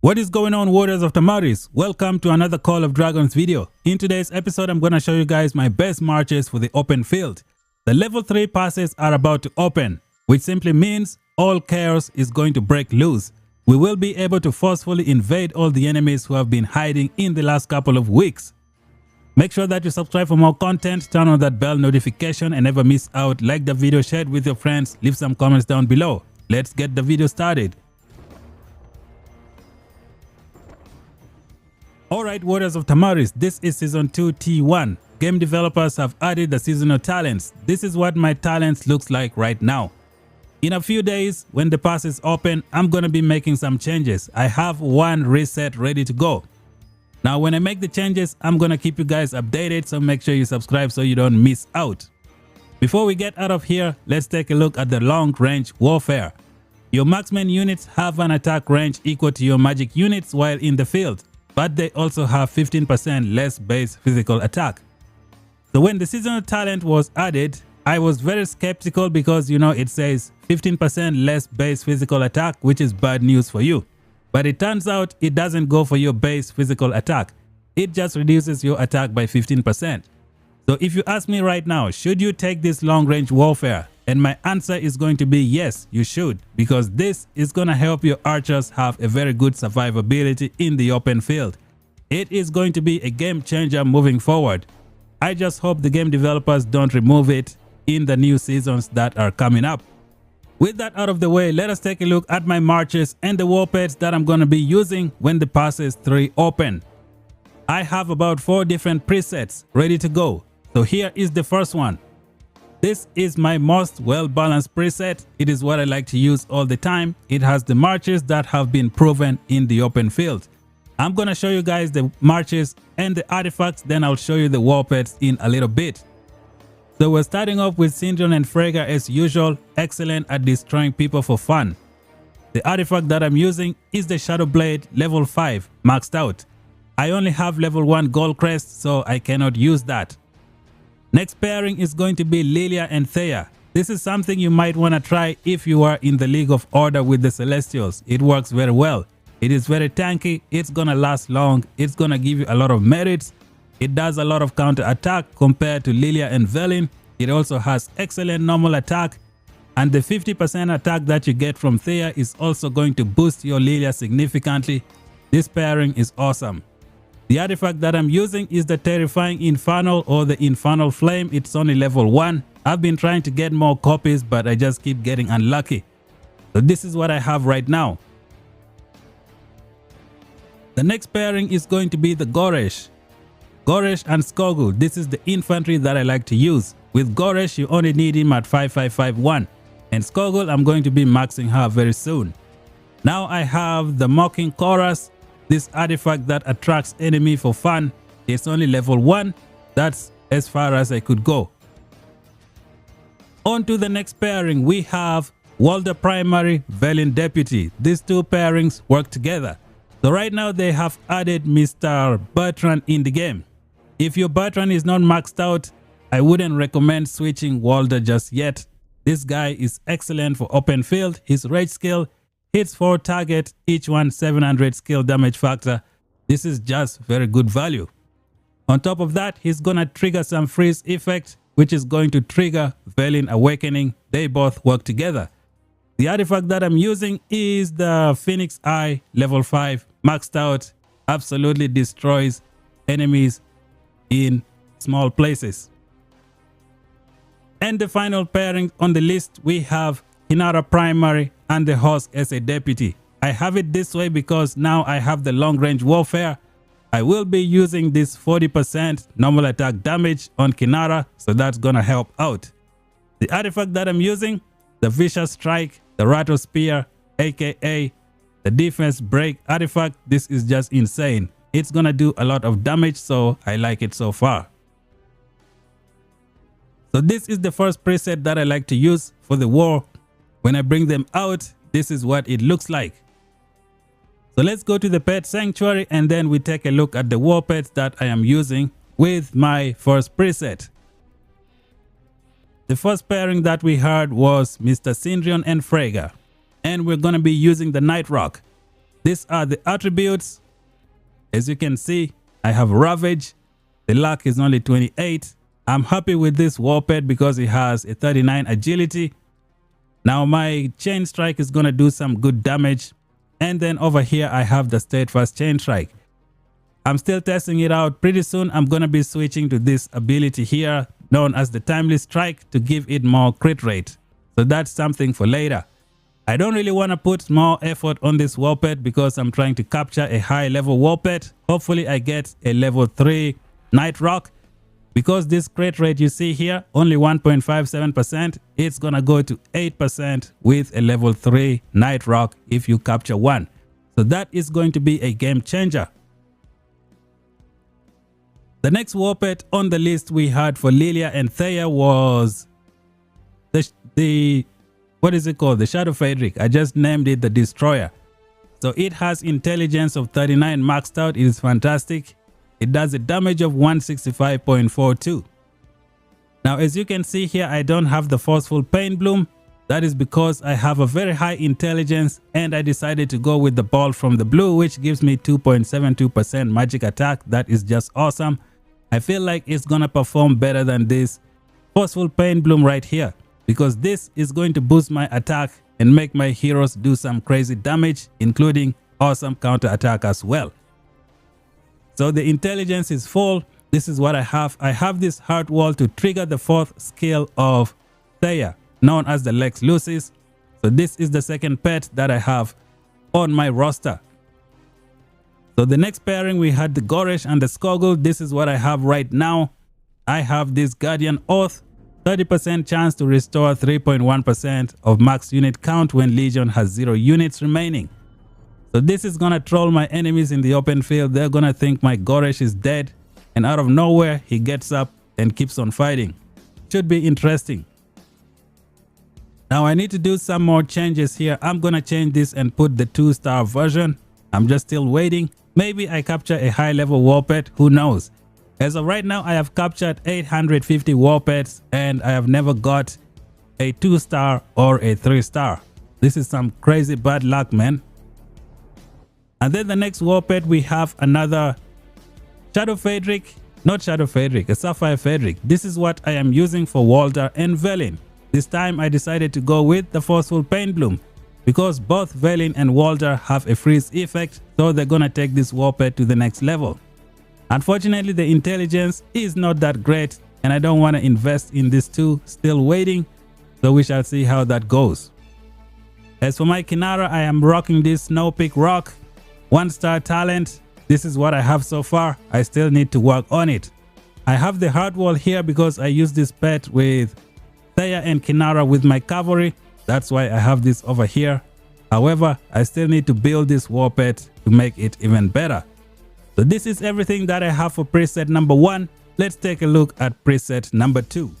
What is going on, warriors of Tamaris? Welcome to another Call of Dragons video. In today's episode, I'm going to show you guys my best marches for the open field. The level 3 passes are about to open, which simply means all chaos is going to break loose. We will be able to forcefully invade all the enemies who have been hiding in the last couple of weeks. Make sure that you subscribe for more content, turn on that bell notification and never miss out. Like the video, share it with your friends, leave some comments down below. Let's get the video started. Alright, warriors of Tamaris, this is season 2 T1. Game developers have added the seasonal talents. This is what my talents looks like right now. In a few days, when the pass is open, I'm gonna be making some changes. I have one reset ready to go. Now when I make the changes, I'm gonna keep you guys updated, so make sure you subscribe so you don't miss out. Before we get out of here, let's take a look at the long range warfare. Your marksman units have an attack range equal to your magic units while in the field, but they also have 15% less base physical attack. So when the seasonal talent was added, I was very skeptical because it says 15% less base physical attack, which is bad news for you. But it turns out it doesn't go for your base physical attack. It just reduces your attack by 15%. So if you ask me right now, should you take this long range warfare? And my answer is going to be yes, you should, because this is going to help your archers have a very good survivability in the open field. It is going to be a game changer moving forward. I just hope the game developers don't remove it in the new seasons that are coming up. With that out of the way, let us take a look at my marches and the war pets that I'm going to be using when the passes 3 open. I have about 4 different presets ready to go. So here is the first one. This is my most well-balanced preset. It is what I like to use all the time. It has the marches that have been proven in the open field. I'm going to show you guys the marches and the artifacts, then I'll show you the war pets in a little bit. So we're starting off with Sindrion and Freyga as usual, excellent at destroying people for fun. The artifact that I'm using is the Shadow Blade level 5 maxed out. I only have level 1 gold crest, so I cannot use that. Next pairing is going to be Lilia and Thea. This is something you might want to try if you are in the League of Order with the Celestials. It works very well. It is very tanky, it's gonna last long, it's gonna give you a lot of merits. It does a lot of counter attack compared to Lilia and Velin. It also has excellent normal attack, and the 50% attack that you get from Thea is also going to boost your Lilia significantly. This pairing is awesome. The artifact that I'm using is the Terrifying Infernal or the Infernal Flame. It's only level 1. I've been trying to get more copies, but I just keep getting unlucky. So this is what I have right now. The next pairing is going to be the Goresh. Goresh and Skogul. This is the infantry that I like to use. With Goresh, you only need him at 5551. And Skogul, I'm going to be maxing her very soon. Now I have the Mocking Chorus. This artifact that attracts enemy for fun. It's only level 1. That's as far as I could go. On to the next pairing, we have Walder Primary, Velin Deputy. These two pairings work together. So right now they have added Mr. Bertrand in the game. If your Bertrand is not maxed out, I wouldn't recommend switching Walder just yet. This guy is excellent for open field. His rage skill hits 4 targets, each one 700 skill damage factor. This is just very good value. On top of that, he's gonna trigger some freeze effect, which is going to trigger Velin Awakening. They both work together. The artifact that I'm using is the Phoenix Eye level 5 maxed out. Absolutely destroys enemies in small places. And the final pairing on the list, we have Hinara Primary and the Horse as a Deputy. I have it this way because now I have the long range warfare. I will be using this 40% normal attack damage on Kinara, so that's gonna help out. The artifact that I'm using, the Vicious Strike, the Rattle Spear, aka the Defense Break artifact. This is just insane. It's gonna do a lot of damage, so I like it so far. So this is the first preset that I like to use for the war. When I bring them out, this is what it looks like. So let's go to the pet sanctuary and then we take a look at the war pets that I am using with my first preset. The first pairing that we heard was Mr. Sindrion and Freyga, and we're going to be using the Night Rock. These are the attributes. As you can see, I have Ravage. The luck is only 28. I'm happy with this war pet because it has a 39 agility. Now my chain strike is going to do some good damage. And then over here I have the steadfast chain strike. I'm still testing it out. Pretty soon I'm going to be switching to this ability here known as the timely strike to give it more crit rate. So that's something for later. I don't really want to put more effort on this war pet because I'm trying to capture a high level war pet. Hopefully I get a level 3 Night Rock. Because this crit rate you see here, only 1.57%, it's gonna go to 8% with a level 3 Night Rock if you capture one. So that is going to be a game changer. The next war pet on the list we had for Lilia and Thea was the what is it called? The Shadow Frederick. I just named it the Destroyer. So it has intelligence of 39 maxed out. It is fantastic. It does a damage of 165.42. Now, as you can see here, I don't have the Forceful Pain Bloom. That is because I have a very high intelligence and I decided to go with the Ball from the Blue, which gives me 2.72% magic attack. That is just awesome. I feel like it's gonna perform better than this Forceful Pain Bloom right here, because this is going to boost my attack and make my heroes do some crazy damage, including awesome counter attack as well. So the intelligence is full. This is what I have. I have this heart wall to trigger the 4th skill of Thea, known as the Lex Lucis. So this is the second pet that I have on my roster. So the next pairing, we had the Goresh and the Skogul. This is what I have right now. I have this Guardian Oath, 30% chance to restore 3.1% of max unit count when Legion has 0 units remaining. So this is gonna troll my enemies in the open field. They're gonna think my Goresh is dead, and out of nowhere he gets up and keeps on fighting. Should be interesting. Now I need to do some more changes here. I'm gonna change this and put the 2-star version. I'm just still waiting. Maybe I capture a high level war pet, who knows. As of right now, I have captured 850 war pets and I have never got a 2-star or a 3-star. This is some crazy bad luck, man. And then the next war pet, we have another Shadow Frederick. Not Shadow Frederick, a Sapphire Frederick. This is what I am using for Walter and Velin. This time I decided to go with the Forceful Pain Bloom because both Velin and Walter have a freeze effect, so they're gonna take this war pet to the next level. Unfortunately, the intelligence is not that great and I don't want to invest in this too. Still waiting, so we shall see how that goes. As for my Kinara, I am rocking this Snow Peak Rock. 1-star talent. This is what I have so far. I still need to work on it. I have the heart wall here because I use this pet with Thea and Kinara with my cavalry. That's why I have this over here. However, I still need to build this war pet to make it even better. So this is everything that I have for preset number 1. Let's take a look at preset number 2.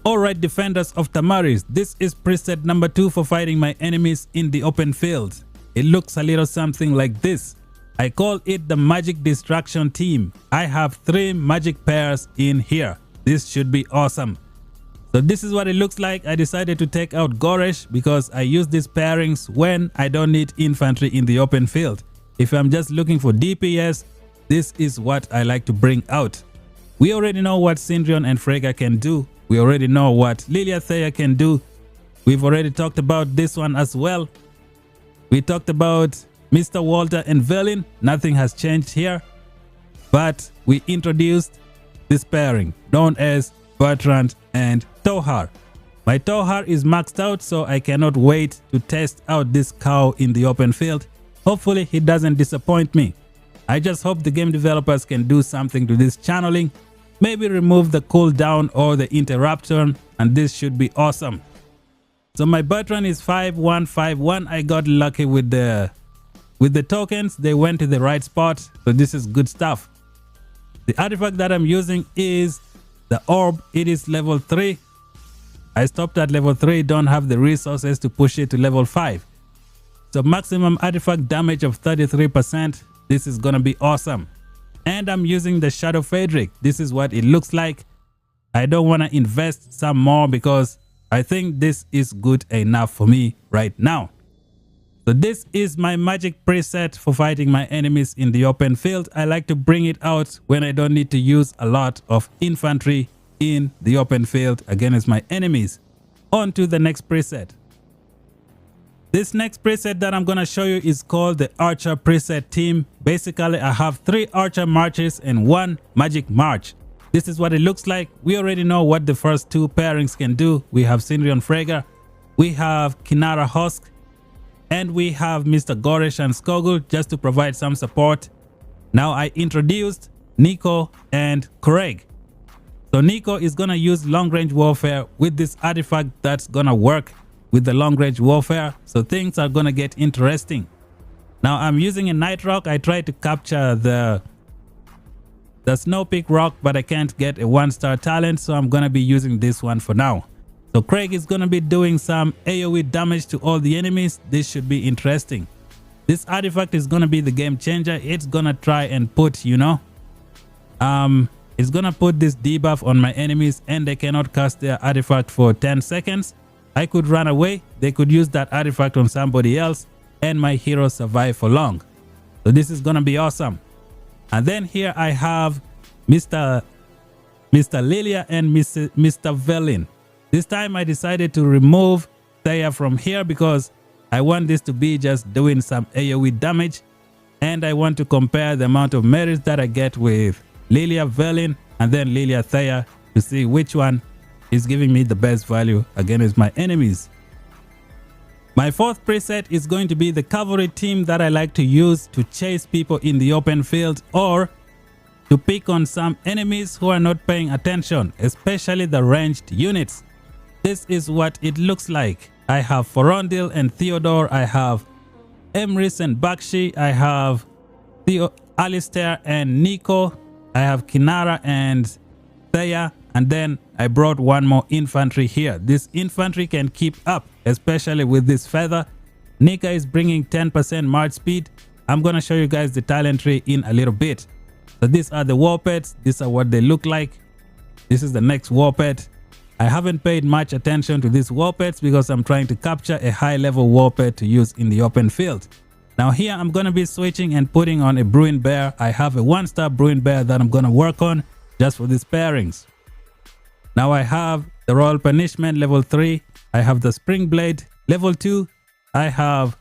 Alright, defenders of Tamaris, this is preset number 2 for fighting my enemies in the open field. It looks a little something like this. I call it the Magic Distraction Team. I have 3 magic pairs in here. This should be awesome. So this is what it looks like. I decided to take out Goresh because I use these pairings when I don't need infantry in the open field. If I'm just looking for DPS, this is what I like to bring out. We already know what Syndrion and Freyga can do. We already know what Lilia Thea can do. We've already talked about this one as well. We talked about Mr. Walter and Velin. Nothing has changed here. But we introduced this pairing known as Bertrand and Tohar. My Tohar is maxed out, so I cannot wait to test out this cow in the open field. Hopefully he doesn't disappoint me. I just hope the game developers can do something to this channeling. Maybe remove the cooldown or the interruption, and this should be awesome. So my Bertrand is 5151. I got lucky with the tokens. They went to the right spot. So this is good stuff. The artifact that I'm using is the orb. It is level 3. I stopped at level 3. Don't have the resources to push it to level 5. So maximum artifact damage of 33%. This is gonna be awesome. And I'm using the Shadow Frederick. This is what it looks like. I don't want to invest some more because I think this is good enough for me right now. So this is my magic preset for fighting my enemies in the open field. I like to bring it out when I don't need to use a lot of infantry in the open field against my enemies. On to the next preset. This next preset that I'm going to show you is called the Archer preset team. Basically, I have 3 Archer marches and 1 magic march. This is what it looks like. We already know what the first 2 pairings can do. We have Cinerion Fragor, we have Kinara Husk, and we have Mr. Goresh and Skogul just to provide some support. Now I introduced Nico and Craig. So Nico is going to use long range warfare with this artifact that's going to work with the long range warfare. So things are going to get interesting. Now I'm using a Night Rock. I tried to capture the Snow Peak Rock, but I can't get a 1-star talent. So I'm going to be using this one for now. So Craig is going to be doing some AoE damage to all the enemies. This should be interesting. This artifact is going to be the game changer. It's going to try and put, it's going to put this debuff on my enemies and they cannot cast their artifact for 10 seconds. I could run away. They could use that artifact on somebody else and my heroes survive for long. So this is going to be awesome. And then here I have Mr. Lilia and Mr. Velin. This time I decided to remove Thea from here because I want this to be just doing some AoE damage. And I want to compare the amount of merits that I get with Lilia Velin and then Lilia Thea to see which one is giving me the best value against my enemies. My 4th preset is going to be the cavalry team that I like to use to chase people in the open field or to pick on some enemies who are not paying attention, especially the ranged units. This is what it looks like. I have Forondil and Theodore. I have Emrys and Bakshi. I have Alistair and Nico. I have Kinara and Thea. And then I brought 1 more infantry here. This infantry can keep up, especially with this feather. Nika is bringing 10% march speed. I'm going to show you guys the talent tree in a little bit. So these are the war pets. These are what they look like. This is the next war pet. I haven't paid much attention to these war pets because I'm trying to capture a high level war pet to use in the open field. Now here I'm going to be switching and putting on a Bruin Bear. I have a 1-star Bruin Bear that I'm going to work on just for these pairings. Now I have the Royal Punishment level 3. I have the Spring Blade level 2. I have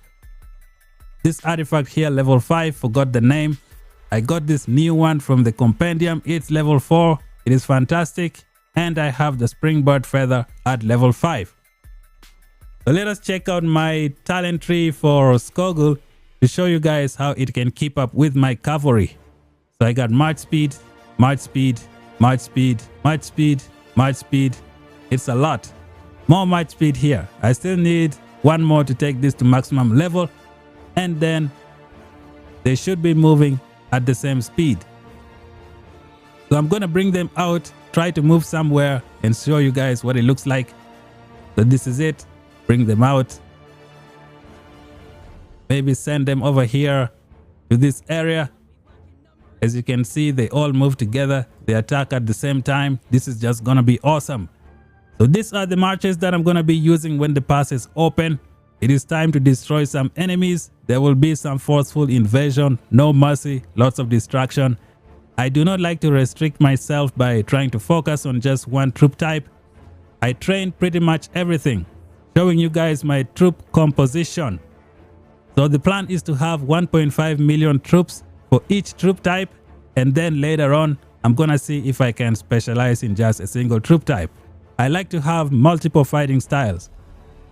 this artifact here level 5. Forgot the name. I got this new one from the compendium. It's level 4. It is fantastic. And I have the Springbird Feather at level 5. So let us check out my talent tree for Skogul to show you guys how it can keep up with my cavalry. So I got March Speed, March Speed, March Speed, March Speed, March Speed. It's a lot. More March Speed here. I still need 1 more to take this to maximum level. And then they should be moving at the same speed. So I'm going to bring them out, try to move somewhere and show you guys what it looks like. So this is it. Bring them out. Maybe send them over here to this area. As you can see, they all move together. They attack at the same time. This is just going to be awesome. So these are the marches that I'm going to be using when the pass is open. It is time to destroy some enemies. There will be some forceful invasion. No mercy. Lots of distraction. I do not like to restrict myself by trying to focus on just one troop type. I train pretty much everything, showing you guys my troop composition. So the plan is to have 1.5 million troops for each troop type, and then later on I'm gonna see if I can specialize in just a single troop type. I like to have multiple fighting styles.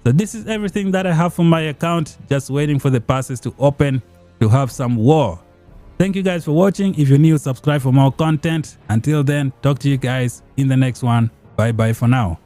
So this is everything that I have for my account, just waiting for the passes to open to have some war. Thank you guys for watching. If you're new, subscribe for more content. Until then, talk to you guys in the next one. Bye bye for now.